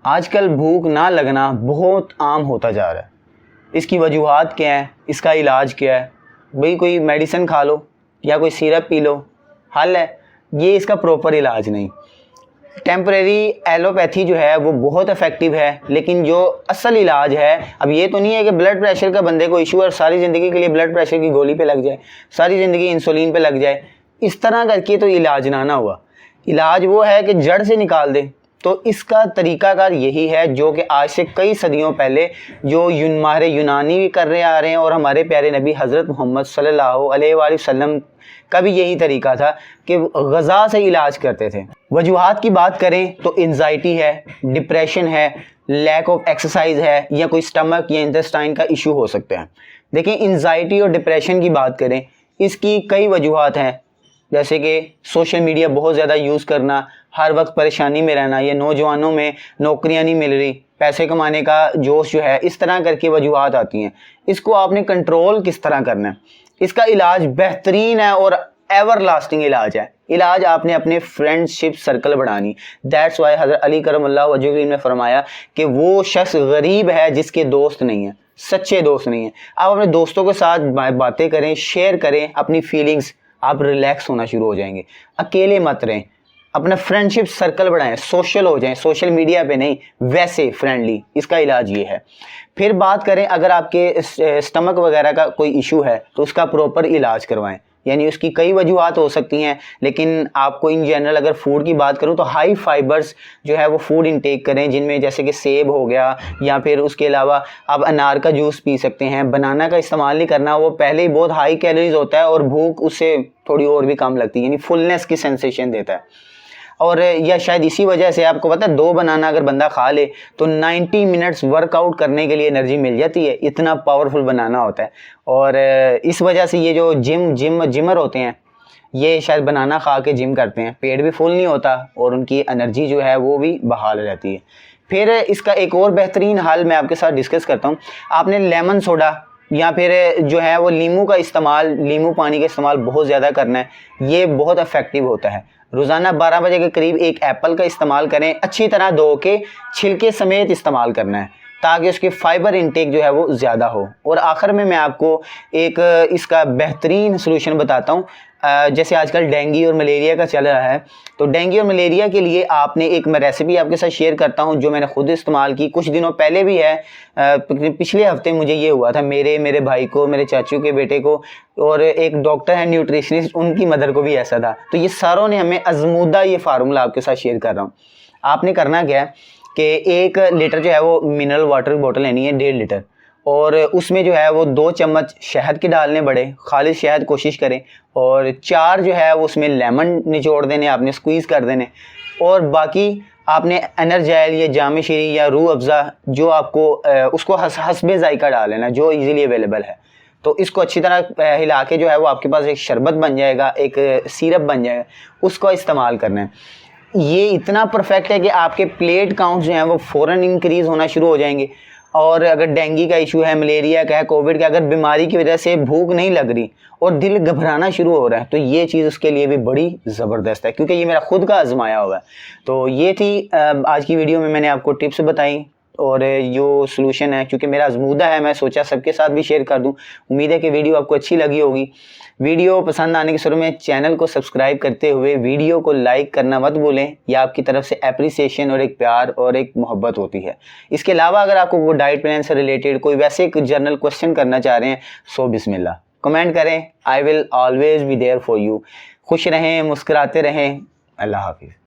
आजकल भूख ना लगना बहुत आम होता जा रहा है। इसकी वजूहात क्या है, इसका इलाज क्या है? भाई कोई मेडिसिन खा लो या कोई सिरप पी लो, हल है। ये इसका प्रॉपर इलाज नहीं। टेम्परेरी एलोपैथी जो है वो बहुत इफेक्टिव है, लेकिन जो असल इलाज है, अब ये तो नहीं है कि ब्लड प्रेशर का बंदे को इशू और सारी ज़िंदगी के लिए ब्लड प्रेशर की गोली पे लग जाए, सारी ज़िंदगी इंसुलिन पे लग जाए। इस तरह करके तो इलाज ना हुआ। इलाज वो है कि जड़ से निकाल दे। तो इसका तरीकाकार यही है जो कि आज से कई सदियों पहले जो माहिर यूनानी भी कर रहे आ रहे हैं, और हमारे प्यारे नबी हज़रत मोहम्मद सल्लल्लाहु अलैहि वसल्लम का भी यही तरीका था कि ग़ज़ा से इलाज करते थे। वजूहात की बात करें तो एंजाइटी है, डिप्रेशन है, लैक ऑफ एक्सरसाइज है, या कोई स्टमक या इंटेस्टाइन का इशू हो सकता है। देखिए, एंजाइटी और डिप्रेशन की बात करें, इसकी कई वजूहात हैं, जैसे कि सोशल मीडिया बहुत ज़्यादा यूज़ करना, हर वक्त परेशानी में रहना, या नौजवानों में नौकरियां नहीं मिल रही, पैसे कमाने का जोश जो है, इस तरह करके वजूहात आती हैं। इसको आपने कंट्रोल किस तरह करना है? इसका इलाज बेहतरीन है और एवर लास्टिंग इलाज है। इलाज आपने अपने फ्रेंडशिप सर्कल बढ़ानी। दैट्स वाई हज़रत अली करमल्लाहु वजहहू ने फरमाया कि वो शख्स गरीब है जिसके दोस्त नहीं है, सच्चे दोस्त नहीं है। आप अपने दोस्तों के साथ बातें करें, शेयर करें अपनी फीलिंग्स, आप रिलैक्स होना शुरू हो जाएंगे। अकेले मत रहें, अपना फ्रेंडशिप सर्कल बढ़ाएं, सोशल हो जाएं, सोशल मीडिया पे नहीं, वैसे फ्रेंडली। इसका इलाज ये है। फिर बात करें, अगर आपके स्टमक वगैरह का कोई इशू है तो उसका प्रॉपर इलाज करवाएं। यानी उसकी कई वजूहात हो सकती हैं, लेकिन आपको इन जनरल अगर फूड की बात करूं तो हाई फाइबर्स जो है वो फूड इंटेक करें, जिनमें जैसे कि सेब हो गया, या फिर उसके अलावा आप अनार का जूस पी सकते हैं। बनाना का इस्तेमाल नहीं करना, वो पहले ही बहुत हाई कैलोरीज होता है और भूख उससे थोड़ी और भी कम लगती है, यानी फुलनेस की सेंसेशन देता है। और या शायद इसी वजह से आपको पता है, 2 बनाना अगर बंदा खा ले तो 90 मिनट्स वर्कआउट करने के लिए एनर्जी मिल जाती है, इतना पावरफुल बनाना होता है। और इस वजह से ये जो जिमर होते हैं, ये शायद बनाना खा के जिम करते हैं, पेट भी फुल नहीं होता और उनकी एनर्जी जो है वो भी बहाल रहती है। फिर इसका एक और बेहतरीन हल मैं आपके साथ डिस्कस करता हूँ। आपने लेमन सोडा या फिर जो है वो नींबू का इस्तेमाल, नींबू पानी का इस्तेमाल बहुत ज़्यादा करना है। ये बहुत इफेक्टिव होता है। रोज़ाना 12 बजे के करीब एक एप्पल का इस्तेमाल करें, अच्छी तरह धो के छिलके समेत इस्तेमाल करना है, ताकि उसके फाइबर इंटेक जो है वो ज़्यादा हो। और आखिर में मैं आपको एक इसका बेहतरीन सलूशन बताता हूँ। जैसे आजकल डेंगू और मलेरिया का चल रहा है, तो डेंगू और मलेरिया के लिए आपने एक मैं रेसिपी आपके साथ शेयर करता हूँ जो मैंने खुद इस्तेमाल की, कुछ दिनों पहले भी है। पिछले हफ्ते मुझे ये हुआ था, मेरे भाई को, मेरे चाचू के बेटे को, और एक डॉक्टर है न्यूट्रिशनिस्ट, उनकी मदर को भी ऐसा था। तो ये सारों ने हमें आजमूदा ये फार्मूला आपके साथ शेयर कर रहा हूँ। आपने करना क्या है कि 1 लीटर जो है वो मिनरल वाटर की बोतल लेनी है, 1.5 लीटर, और उसमें जो है वो 2 चम्मच शहद के डालने, बड़े खालिश शहद कोशिश करें, और 4 जो है वो उसमें लेमन निचोड़ देने, आपने स्क्वीज़ कर देने, और बाकी आपने एनर्जाइल या जाम शीरी या रूह अफ़ज़ा जो आपको उसको हस्बे ज़ायक़ा डाल लेना, जो इजीली अवेलेबल है। तो इसको अच्छी तरह हिला के जो है वो आपके पास एक शरबत बन जाएगा, एक सिरप बन जाएगा, उसको इस्तेमाल करना है। ये इतना परफेक्ट है कि आपके प्लेट काउंट जो हैं वो फ़ौरन इंक्रीज़ होना शुरू हो जाएंगे। और अगर डेंगू का इशू है, मलेरिया का है, कोविड का, अगर बीमारी की वजह से भूख नहीं लग रही और दिल घबराना शुरू हो रहा है, तो ये चीज़ उसके लिए भी बड़ी ज़बरदस्त है, क्योंकि ये मेरा खुद का आजमाया हुआ है। तो ये थी आज की वीडियो में मैंने आपको टिप्स बताई और जो सलूशन है, क्योंकि मेरा आजमूदा है, मैं सोचा सबके साथ भी शेयर कर दूं। उम्मीद है कि वीडियो आपको अच्छी लगी होगी। वीडियो पसंद आने के शुरू में चैनल को सब्सक्राइब करते हुए वीडियो को लाइक करना मत भूलें, यह आपकी तरफ से एप्रिसिएशन और एक प्यार और एक मोहब्बत होती है। इसके अलावा अगर आपको वो डाइट प्लान से रिलेटेड कोई वैसे एक जनरल क्वेश्चन करना चाह रहे हैं, सो बिस्मिल्लाह कमेंट करें। I will always be there for you. खुश रहें, मुस्कुराते रहें। अल्लाह हाफिज़।